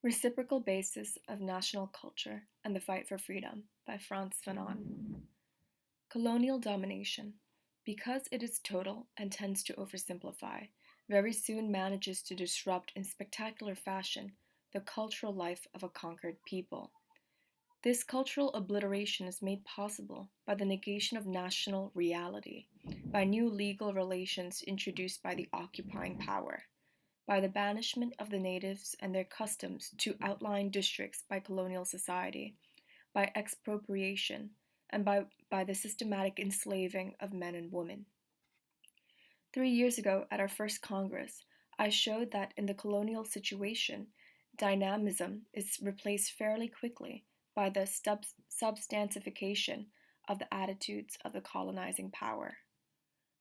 Reciprocal Basis of National Culture and the Fight for Freedom by Frantz Fanon. Colonial domination, because it is total and tends to oversimplify, very soon manages to disrupt in spectacular fashion the cultural life of a conquered people. This cultural obliteration is made possible by the negation of national reality, by new legal relations introduced by the occupying power, by the banishment of the natives and their customs to outlying districts by colonial society, by expropriation, and by the systematic enslaving of men and women. 3 years ago, at our first Congress, I showed that in the colonial situation, dynamism is replaced fairly quickly by the substantification of the attitudes of the colonizing power.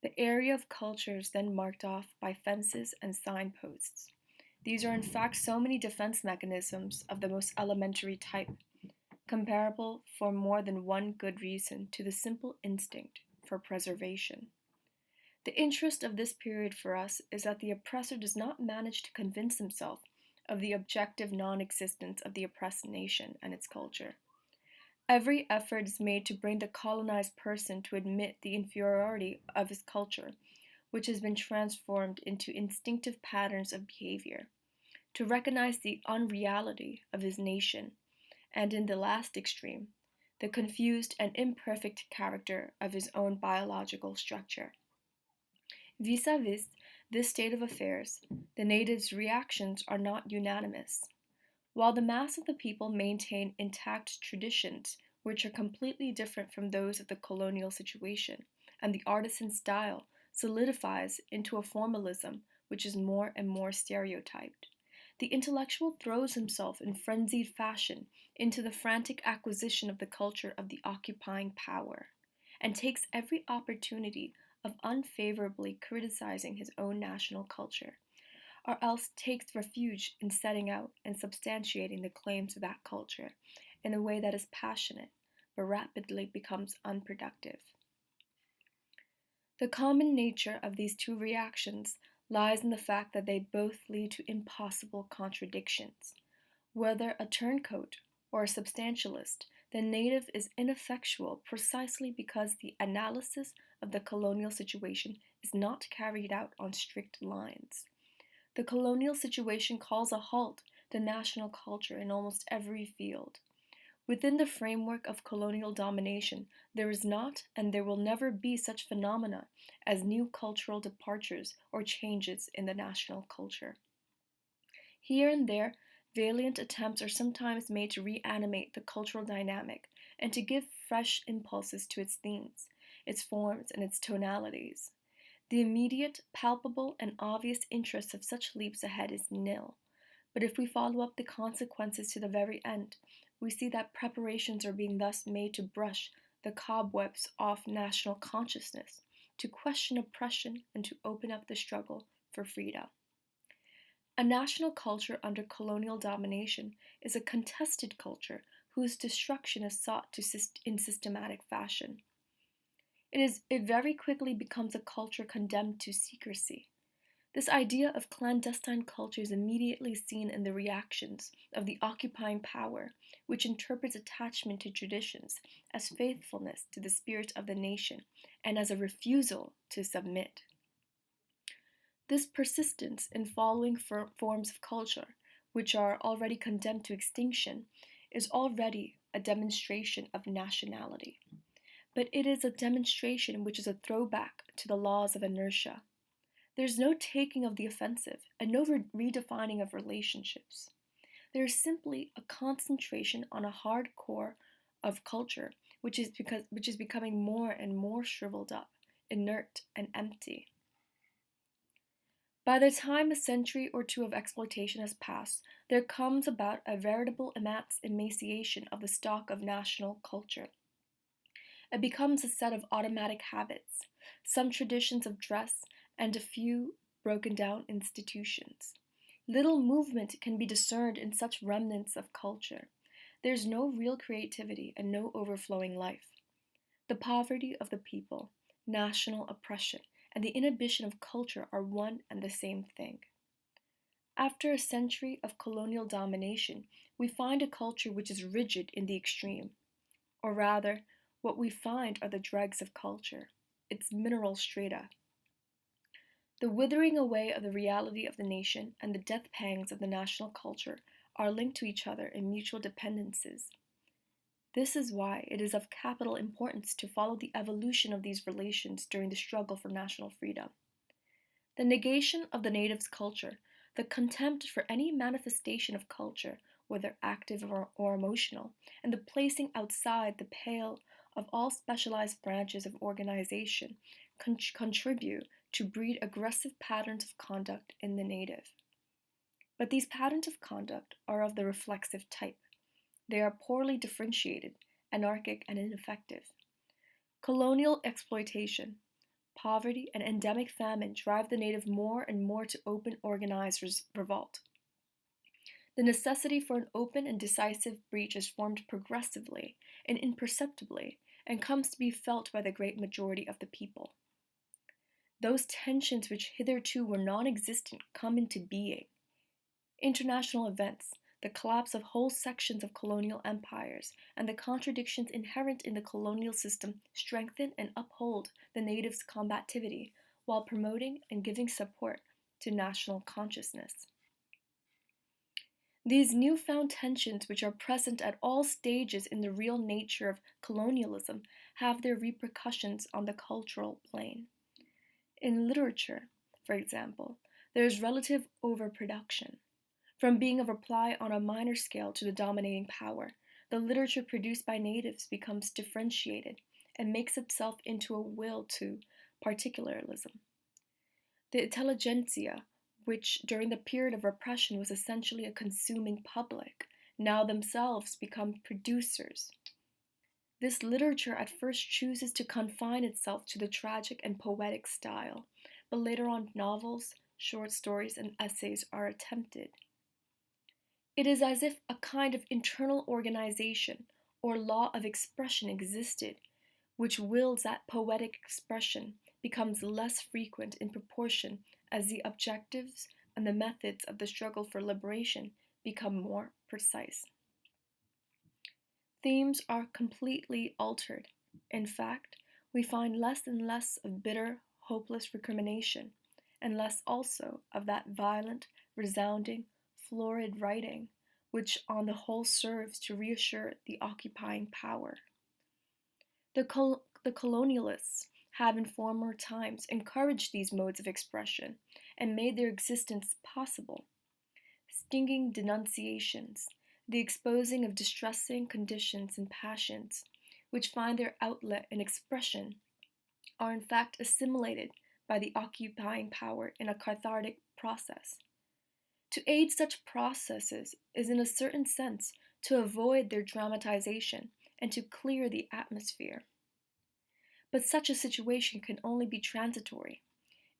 The area of culture is then marked off by fences and signposts. These are in fact so many defense mechanisms of the most elementary type, comparable for more than one good reason to the simple instinct for preservation. The interest of this period for us is that the oppressor does not manage to convince himself of the objective non-existence of the oppressed nation and its culture. Every effort is made to bring the colonized person to admit the inferiority of his culture, which has been transformed into instinctive patterns of behavior, to recognize the unreality of his nation, and in the last extreme, the confused and imperfect character of his own biological structure. Vis-a-vis this state of affairs, the natives' reactions are not unanimous. While the mass of the people maintain intact traditions which are completely different from those of the colonial situation, and the artisan style solidifies into a formalism which is more and more stereotyped, the intellectual throws himself in frenzied fashion into the frantic acquisition of the culture of the occupying power, and takes every opportunity of unfavorably criticizing his own national culture, or else takes refuge in setting out and substantiating the claims of that culture in a way that is passionate but rapidly becomes unproductive. The common nature of these two reactions lies in the fact that they both lead to impossible contradictions. Whether a turncoat or a substantialist, the native is ineffectual precisely because the analysis of the colonial situation is not carried out on strict lines. The colonial situation calls a halt to national culture in almost every field. Within the framework of colonial domination, there is not and there will never be such phenomena as new cultural departures or changes in the national culture. Here and there, valiant attempts are sometimes made to reanimate the cultural dynamic and to give fresh impulses to its themes, its forms, and its tonalities. The immediate, palpable, and obvious interest of such leaps ahead is nil, but if we follow up the consequences to the very end, we see that preparations are being thus made to brush the cobwebs off national consciousness, to question oppression, and to open up the struggle for freedom. A national culture under colonial domination is a contested culture whose destruction is sought in systematic fashion. It very quickly becomes a culture condemned to secrecy. This idea of clandestine culture is immediately seen in the reactions of the occupying power, which interprets attachment to traditions as faithfulness to the spirit of the nation and as a refusal to submit. This persistence in following forms of culture, which are already condemned to extinction, is already a demonstration of nationality. But it is a demonstration which is a throwback to the laws of inertia. There is no taking of the offensive and no redefining of relationships. There is simply a concentration on a hard core of culture which is becoming more and more shriveled up, inert, and empty. By the time a century or two of exploitation has passed, there comes about a veritable emaciation of the stock of national culture. It becomes a set of automatic habits, some traditions of dress, and a few broken down institutions. Little movement can be discerned in such remnants of culture. There is no real creativity and no overflowing life. The poverty of the people, national oppression, and the inhibition of culture are one and the same thing. After a century of colonial domination, we find a culture which is rigid in the extreme. Or rather, what we find are the dregs of culture, its mineral strata. The withering away of the reality of the nation and the death pangs of the national culture are linked to each other in mutual dependencies. This is why it is of capital importance to follow the evolution of these relations during the struggle for national freedom. The negation of the native's culture, the contempt for any manifestation of culture, whether active or emotional, and the placing outside the pale of all specialized branches of organization contribute to breed aggressive patterns of conduct in the native. But these patterns of conduct are of the reflexive type. They are poorly differentiated, anarchic, and ineffective. Colonial exploitation, poverty, and endemic famine drive the native more and more to open organized revolt. The necessity for an open and decisive breach is formed progressively and imperceptibly and comes to be felt by the great majority of the people. Those tensions which hitherto were non-existent come into being. International events, the collapse of whole sections of colonial empires, and the contradictions inherent in the colonial system strengthen and uphold the natives' combativity while promoting and giving support to national consciousness. These newfound tensions, which are present at all stages in the real nature of colonialism, have their repercussions on the cultural plane. In literature, for example, there is relative overproduction. From being a reply on a minor scale to the dominating power, the literature produced by natives becomes differentiated and makes itself into a will to particularism. The intelligentsia, which during the period of repression was essentially a consuming public, now themselves become producers. This literature at first chooses to confine itself to the tragic and poetic style, but later on novels, short stories, and essays are attempted. It is as if a kind of internal organization or law of expression existed, which wills that poetic expression becomes less frequent in proportion as the objectives and the methods of the struggle for liberation become more precise. Themes are completely altered. In fact, we find less and less of bitter, hopeless recrimination, and less also of that violent, resounding, florid writing, which on the whole serves to reassure the occupying power. The colonialists have in former times encouraged these modes of expression and made their existence possible. Stinging denunciations, the exposing of distressing conditions and passions, which find their outlet in expression, are in fact assimilated by the occupying power in a cathartic process. To aid such processes is in a certain sense to avoid their dramatization and to clear the atmosphere. But such a situation can only be transitory.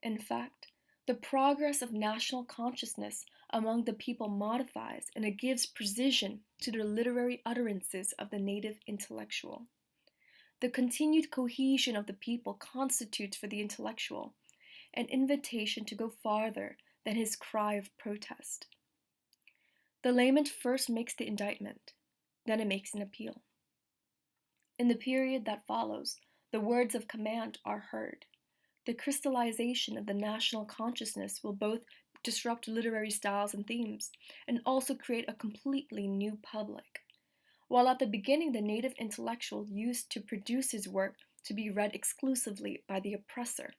In fact, the progress of national consciousness among the people modifies and it gives precision to the literary utterances of the native intellectual. The continued cohesion of the people constitutes for the intellectual an invitation to go farther than his cry of protest. The layman first makes the indictment, then it makes an appeal. In the period that follows, the words of command are heard. The crystallization of the national consciousness will both disrupt literary styles and themes, and also create a completely new public. While at the beginning the native intellectual used to produce his work to be read exclusively by the oppressor,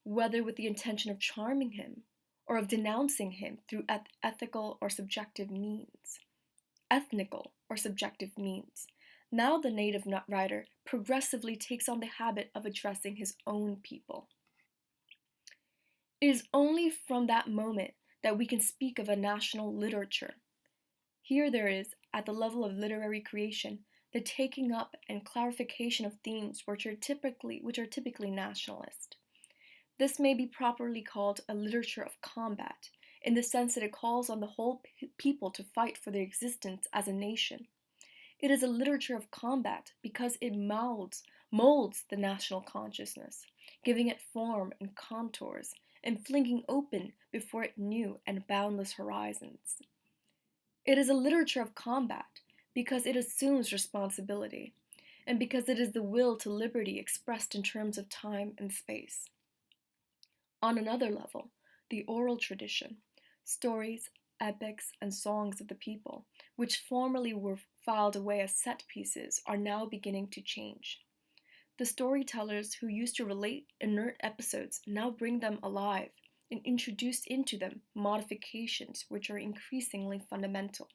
whether with the intention of charming him or of denouncing him through ethical or subjective means. Ethnical or subjective means. Now the native writer progressively takes on the habit of addressing his own people. It is only from that moment that we can speak of a national literature. Here there is, at the level of literary creation, the taking up and clarification of themes which are typically nationalist. This may be properly called a literature of combat, in the sense that it calls on the whole people to fight for their existence as a nation. It is a literature of combat because it molds the national consciousness, giving it form and contours, and flinging open before it new and boundless horizons. It is a literature of combat because it assumes responsibility, and because it is the will to liberty expressed in terms of time and space. On another level, the oral tradition, stories, epics, and songs of the people, which formerly were filed away as set pieces, are now beginning to change. The storytellers who used to relate inert episodes now bring them alive and introduce into them modifications which are increasingly fundamental.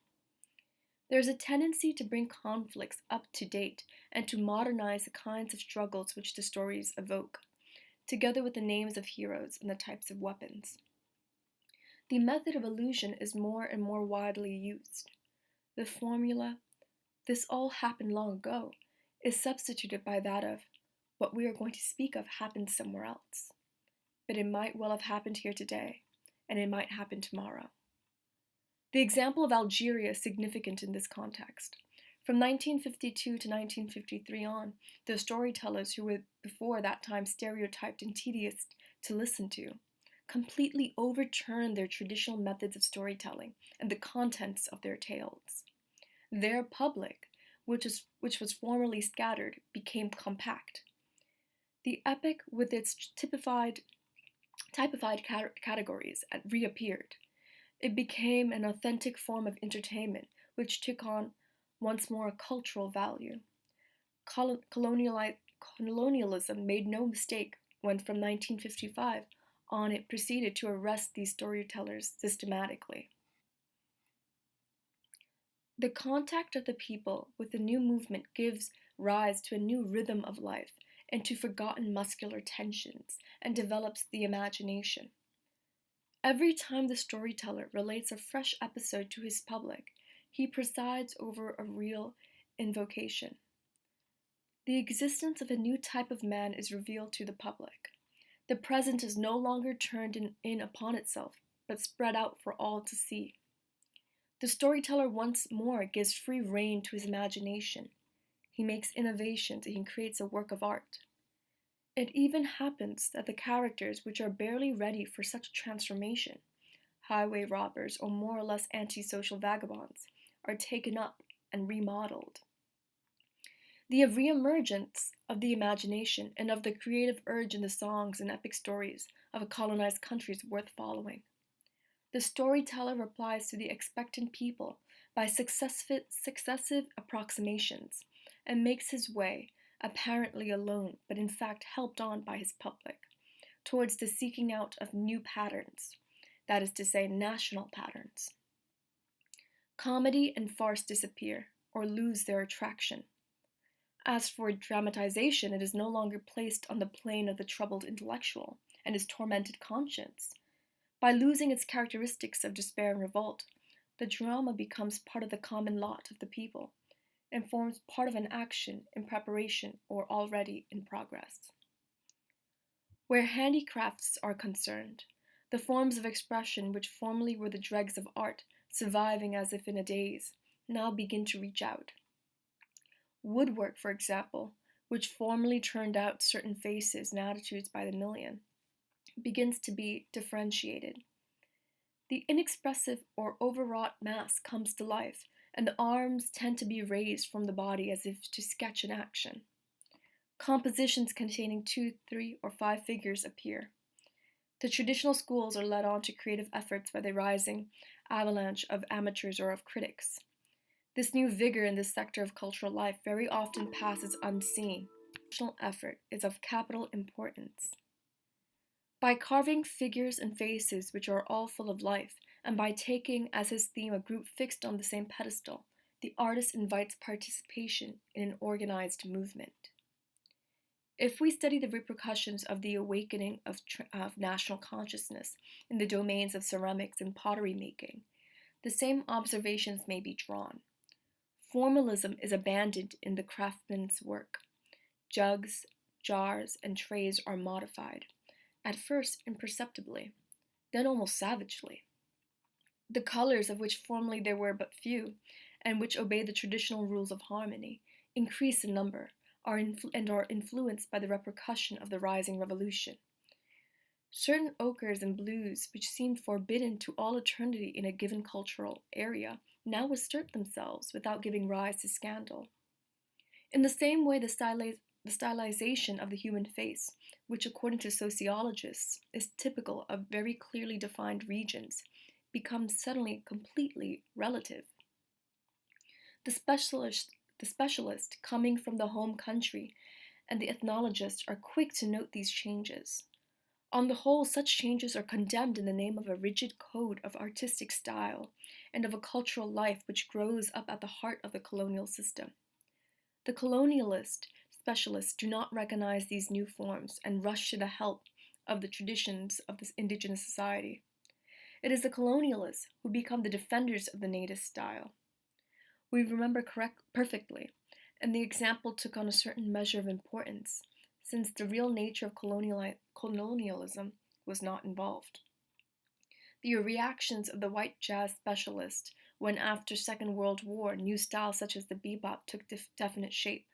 There is a tendency to bring conflicts up to date and to modernize the kinds of struggles which the stories evoke, together with the names of heroes and the types of weapons. The method of allusion is more and more widely used. The formula, "this all happened long ago," is substituted by that of, "what we are going to speak of happened somewhere else. But it might well have happened here today, and it might happen tomorrow." The example of Algeria is significant in this context. From 1952 to 1953 on, the storytellers who were before that time stereotyped and tedious to listen to completely overturned their traditional methods of storytelling and the contents of their tales. Their public, which was formerly scattered, became compact. The epic, with its typified categories, reappeared. It became an authentic form of entertainment, which took on once more a cultural value. Colonialism made no mistake when, from 1955 on, it proceeded to arrest these storytellers systematically. The contact of the people with the new movement gives rise to a new rhythm of life and to forgotten muscular tensions, and develops the imagination. Every time the storyteller relates a fresh episode to his public, he presides over a real invocation. The existence of a new type of man is revealed to the public. The present is no longer turned in upon itself, but spread out for all to see. The storyteller once more gives free rein to his imagination. He makes innovations and he creates a work of art. It even happens that the characters which are barely ready for such a transformation, highway robbers or more or less antisocial vagabonds, are taken up and remodeled. The reemergence of the imagination and of the creative urge in the songs and epic stories of a colonized country is worth following. The storyteller replies to the expectant people by successive approximations, and makes his way, apparently alone, but in fact helped on by his public, towards the seeking out of new patterns, that is to say, national patterns. Comedy and farce disappear, or lose their attraction. As for dramatization, it is no longer placed on the plane of the troubled intellectual and his tormented conscience. By losing its characteristics of despair and revolt, the drama becomes part of the common lot of the people, and forms part of an action in preparation or already in progress. Where handicrafts are concerned, the forms of expression which formerly were the dregs of art, surviving as if in a daze, now begin to reach out. Woodwork, for example, which formerly turned out certain faces and attitudes by the million, begins to be differentiated. The inexpressive or overwrought mass comes to life, and the arms tend to be raised from the body as if to sketch an action. Compositions containing 2, 3, or 5 figures appear. The traditional schools are led on to creative efforts by the rising avalanche of amateurs or of critics. This new vigor in this sector of cultural life very often passes unseen. National effort is of capital importance. By carving figures and faces which are all full of life, and by taking as his theme a group fixed on the same pedestal, the artist invites participation in an organized movement. If we study the repercussions of the awakening of national consciousness in the domains of ceramics and pottery making, the same observations may be drawn. Formalism is abandoned in the craftsman's work. Jugs, jars, and trays are modified, at first imperceptibly, then almost savagely. The colors, of which formerly there were but few, and which obey the traditional rules of harmony, increase in number, and are influenced by the repercussion of the rising revolution. Certain ochres and blues, which seemed forbidden to all eternity in a given cultural area, now assert themselves without giving rise to scandal. In the same way, the stylization of the human face, which according to sociologists is typical of very clearly defined regions, becomes suddenly completely relative. The specialist coming from the home country and the ethnologist are quick to note these changes. On the whole, such changes are condemned in the name of a rigid code of artistic style and of a cultural life which grows up at the heart of the colonial system. The colonialist specialists do not recognize these new forms and rush to the help of the traditions of this indigenous society. It is the colonialists who become the defenders of the native style. We remember perfectly, and the example took on a certain measure of importance, since the real nature of colonialism was not involved. The reactions of the white jazz specialist when after Second World War new styles such as the bebop took definite shape.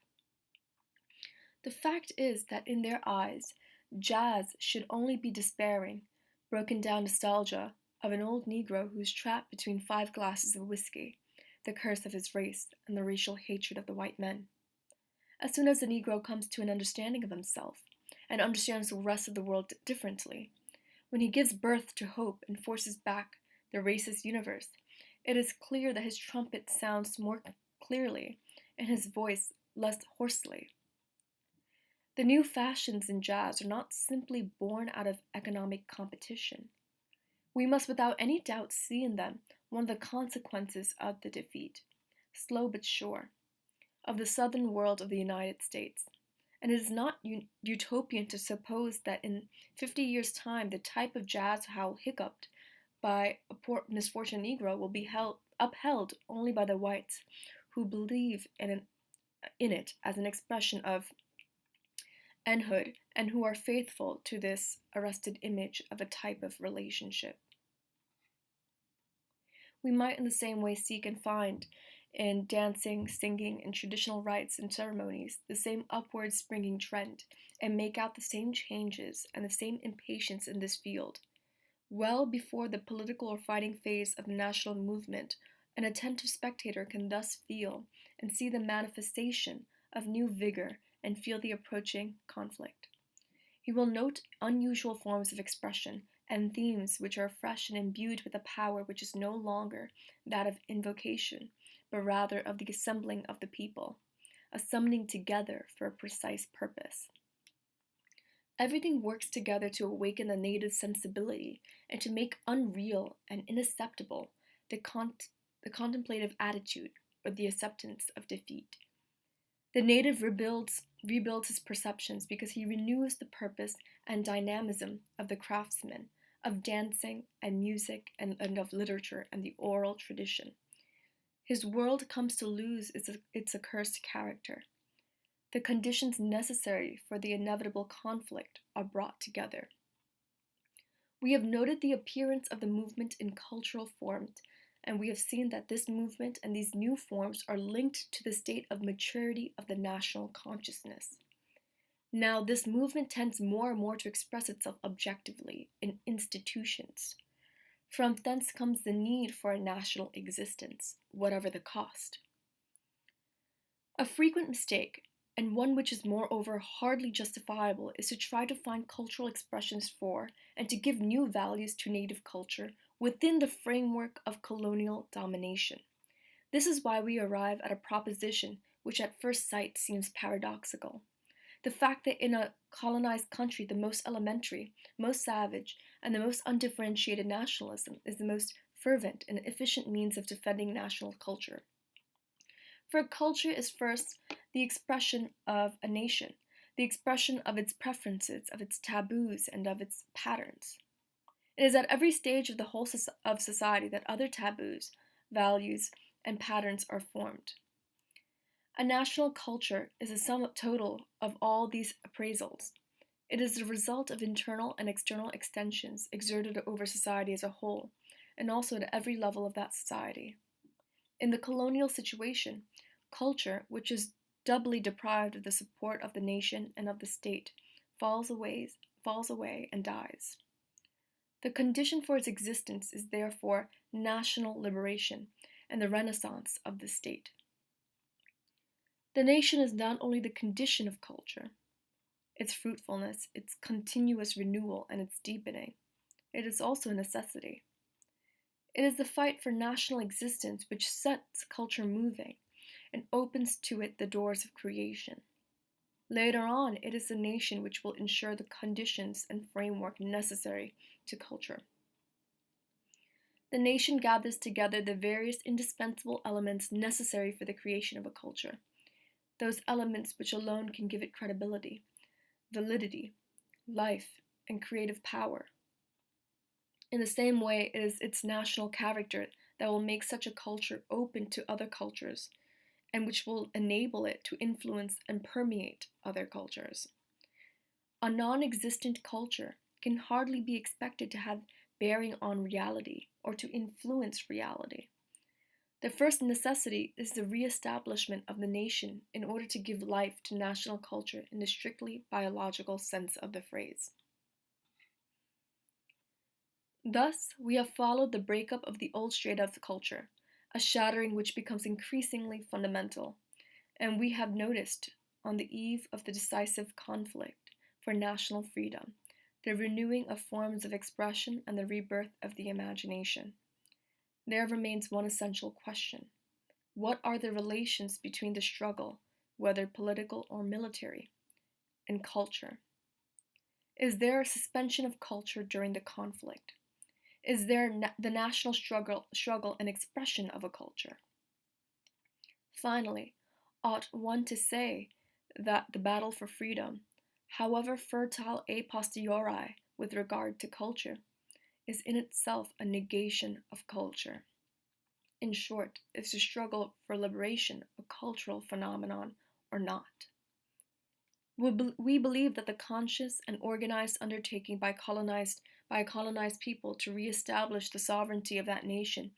The fact is that in their eyes, jazz should only be despairing, broken down nostalgia of an old Negro who is trapped between 5 glasses of whiskey, the curse of his race, and the racial hatred of the white men. As soon as the Negro comes to an understanding of himself, and understands the rest of the world differently, when he gives birth to hope and forces back the racist universe, it is clear that his trumpet sounds more clearly and his voice less hoarsely. The new fashions in jazz are not simply born out of economic competition. We must without any doubt see in them one of the consequences of the defeat, slow but sure, of the southern world of the United States. And it is not utopian to suppose that in 50 years' time the type of jazz how hiccuped by a poor misfortunate Negro will be upheld only by the whites who believe in it as an expression of manhood and who are faithful to this arrested image of a type of relationship. We might in the same way seek and find in dancing, singing, and traditional rites and ceremonies the same upward springing trend and make out the same changes and the same impatience in this field. Well before the political or fighting phase of the national movement, an attentive spectator can thus feel and see the manifestation of new vigor and feel the approaching conflict. He will note unusual forms of expression and themes which are fresh and imbued with a power which is no longer that of invocation, but rather of the assembling of the people, a summoning together for a precise purpose. Everything works together to awaken the native sensibility and to make unreal and inacceptable the contemplative attitude or the acceptance of defeat. The native rebuilds his perceptions because he renews the purpose and dynamism of the craftsman, of dancing and music and of literature and the oral tradition. His world comes to lose its accursed character. The conditions necessary for the inevitable conflict are brought together. We have noted the appearance of the movement in cultural forms, and we have seen that this movement and these new forms are linked to the state of maturity of the national consciousness. Now, this movement tends more and more to express itself objectively in institutions. From thence comes the need for a national existence, whatever the cost. A frequent mistake, and one which is moreover hardly justifiable, is to try to find cultural expressions for and to give new values to native culture within the framework of colonial domination. This is why we arrive at a proposition which at first sight seems paradoxical. The fact that in a colonized country the most elementary, most savage, and the most undifferentiated nationalism is the most fervent and efficient means of defending national culture. For culture is first the expression of a nation, the expression of its preferences, of its taboos, and of its patterns. It is at every stage of the whole of society that other taboos, values, and patterns are formed. A national culture is a sum total of all these appraisals. It is the result of internal and external extensions exerted over society as a whole, and also at every level of that society. In the colonial situation, culture, which is doubly deprived of the support of the nation and of the state, falls away and dies. The condition for its existence is therefore national liberation and the renaissance of the state. The nation is not only the condition of culture, its fruitfulness, its continuous renewal, and its deepening. It is also a necessity. It is the fight for national existence which sets culture moving and opens to it the doors of creation. Later on, it is the nation which will ensure the conditions and framework necessary to culture. The nation gathers together the various indispensable elements necessary for the creation of a culture, those elements which alone can give it credibility, validity, life, and creative power. In the same way, it is its national character that will make such a culture open to other cultures, and which will enable it to influence and permeate other cultures. A non-existent culture can hardly be expected to have bearing on reality or to influence reality. The first necessity is the re-establishment of the nation in order to give life to national culture in the strictly biological sense of the phrase. Thus, we have followed the breakup of the old strata of culture, a shattering which becomes increasingly fundamental, and we have noticed, on the eve of the decisive conflict for national freedom, the renewing of forms of expression and the rebirth of the imagination. There remains one essential question. What are the relations between the struggle, whether political or military, and culture? Is there a suspension of culture during the conflict? Is there the national struggle an expression of a culture? Finally, ought one to say that the battle for freedom, however fertile a posteriori with regard to culture, is in itself a negation of culture? In short, is the struggle for liberation a cultural phenomenon or not? We believe that the conscious and organized undertaking by a colonized people to re-establish the sovereignty of that nation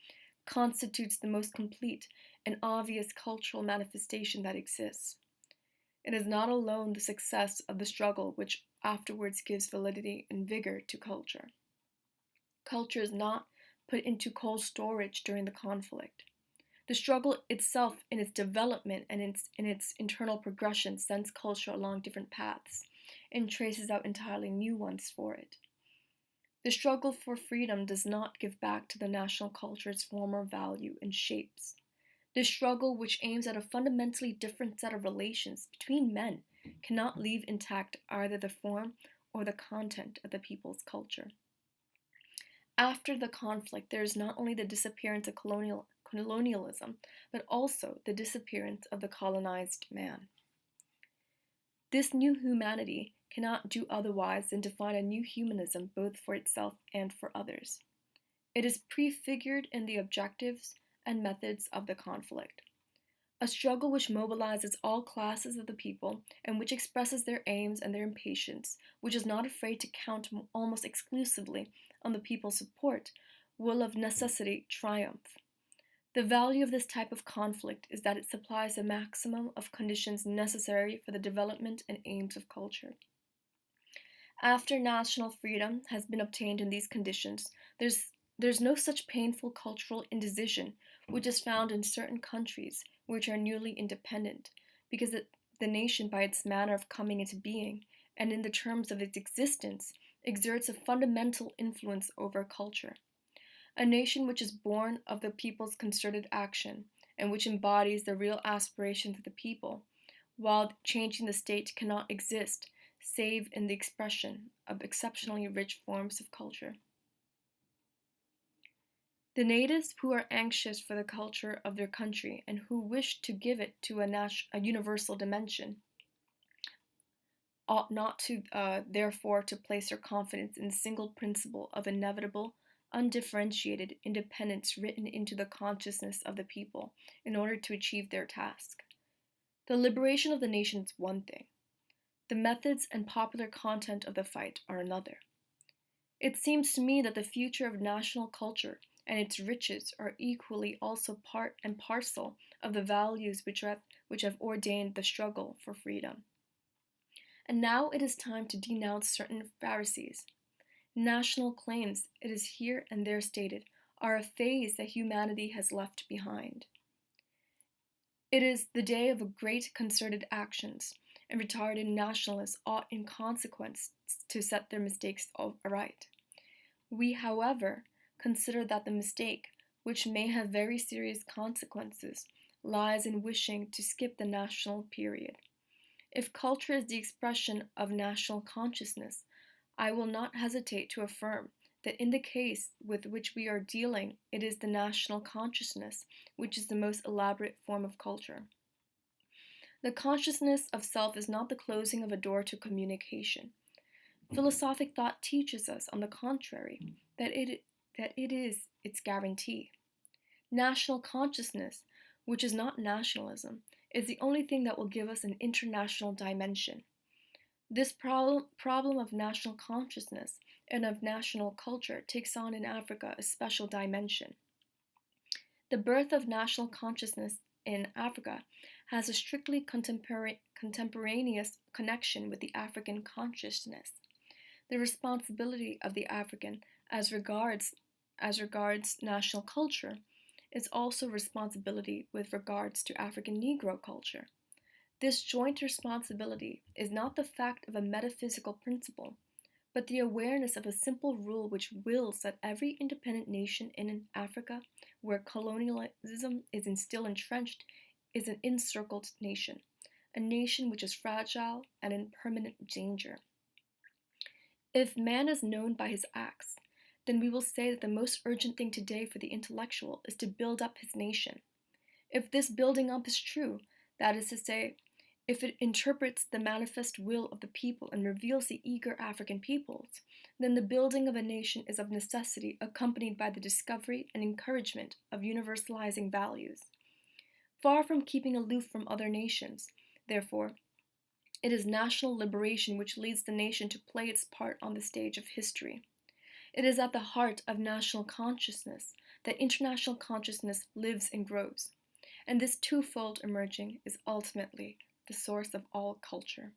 constitutes the most complete and obvious cultural manifestation that exists. It is not alone the success of the struggle which afterwards gives validity and vigor to culture. Culture is not put into cold storage during the conflict. The struggle itself, in its development and in its internal progression, sends culture along different paths and traces out entirely new ones for it. The struggle for freedom does not give back to the national culture its former value and shapes. The struggle, which aims at a fundamentally different set of relations between men, cannot leave intact either the form or the content of the people's culture. After the conflict, there is not only the disappearance of colonialism, but also the disappearance of the colonized man. This new humanity cannot do otherwise than define a new humanism both for itself and for others. It is prefigured in the objectives and methods of the conflict. A struggle which mobilizes all classes of the people and which expresses their aims and their impatience, which is not afraid to count almost exclusively on the people's support, will of necessity triumph. The value of this type of conflict is that it supplies the maximum of conditions necessary for the development and aims of culture. After national freedom has been obtained in these conditions, there's no such painful cultural indecision which is found in certain countries which are newly independent, because the nation, by its manner of coming into being and in the terms of its existence, exerts a fundamental influence over culture. A nation which is born of the people's concerted action and which embodies the real aspirations of the people, while changing the state, cannot exist save in the expression of exceptionally rich forms of culture. The natives who are anxious for the culture of their country and who wish to give it to a universal dimension ought not to, therefore, to place their confidence in the single principle of inevitable, undifferentiated independence written into the consciousness of the people in order to achieve their task. The liberation of the nation is one thing. The methods and popular content of the fight are another. It seems to me that the future of national culture and its riches are equally also part and parcel of the values which have ordained the struggle for freedom. And now it is time to denounce certain Pharisees. National claims, it is here and there stated, are a phase that humanity has left behind. It is the day of great concerted actions, and retarded nationalists ought in consequence to set their mistakes aright. We, however, consider that the mistake, which may have very serious consequences, lies in wishing to skip the national period. If culture is the expression of national consciousness, I will not hesitate to affirm that in the case with which we are dealing, it is the national consciousness which is the most elaborate form of culture. The consciousness of self is not the closing of a door to communication. Philosophic thought teaches us, on the contrary, that it is its guarantee. National consciousness, which is not nationalism, is the only thing that will give us an international dimension. This problem of national consciousness and of national culture takes on in Africa a special dimension. The birth of national consciousness in Africa has a strictly contemporaneous connection with the African consciousness. The responsibility of the African as regards national culture is also responsibility with regards to African Negro culture. This joint responsibility is not the fact of a metaphysical principle, but the awareness of a simple rule which wills that every independent nation in Africa where colonialism is still entrenched is an encircled nation, a nation which is fragile and in permanent danger. If man is known by his acts, then we will say that the most urgent thing today for the intellectual is to build up his nation. If this building up is true, that is to say, if it interprets the manifest will of the people and reveals the eager African peoples, then the building of a nation is of necessity accompanied by the discovery and encouragement of universalizing values. Far from keeping aloof from other nations, therefore, it is national liberation which leads the nation to play its part on the stage of history. It is at the heart of national consciousness that international consciousness lives and grows, and this twofold emerging is ultimately the source of all culture.